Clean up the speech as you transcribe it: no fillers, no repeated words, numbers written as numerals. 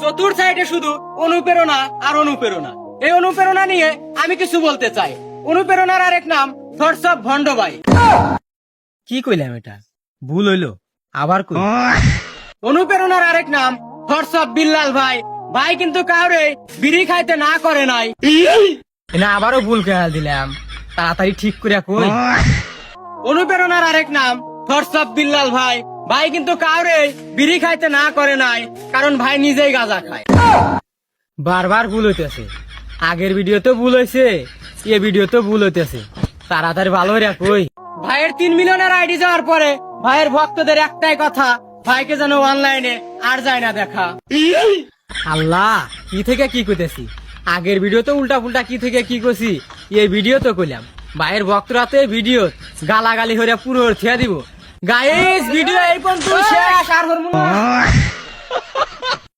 চতুর সাইডে শুধু অনুপ্রেরণা আর অনুপ্রেরণা। এই অনুপ্রেরণা নিয়ে আমি কিছু বলতে চাই। অনুপ্রেরণার আরেক নাম থটস অফ ভন্ড ভাই। কি কইলাম এটা? ভুল হইলো, আবার কই। অনুপ্রেরণার আরেক নাম থটস অফ বিল্লাল ভাই। ভাই কিন্তু কাউরে বিড়ি খাইতে না করে নাই। না, আবারও ভুল খেয়াল দিলাম, তাড়াতাড়ি ঠিক করে কই। অনুপ্রেরণার আরেক নাম থটস অফ বিল্লাল ভাই। ভাই কিন্তু কাউরে বিড়ি খাইতে না করে নাই, কারণ ভাই নিজেই গাঁজা খায়। বারবার ভুল হইতেছে। আগের ভিডিও তো ভুল হয়েছে, এ ভিডিও তো ভুল হইতেছে, তাড়াতাড়ি ভালো রে কই। ভাইয়ের 3 মিলিয়নের আইডি যাওয়ার পরে ভাইয়ের ভক্তদের একটাই কথা, ভাইকে যেন অনলাইনে আর যায় না দেখা। আল্লাহ, কি থেকে কি কইতেছি? আগের ভিডিও তো উল্টা পুল্টা কি থেকে কি কইছি, এই ভিডিও তো কইলাম। ভাইয়ের ভক্তরা তো এই ভিডিও গালাগালি হইয়া পুরো থিয়া দিব। গাইস, ভিডিও এই পর্যন্ত শেষ, আর হরমু না।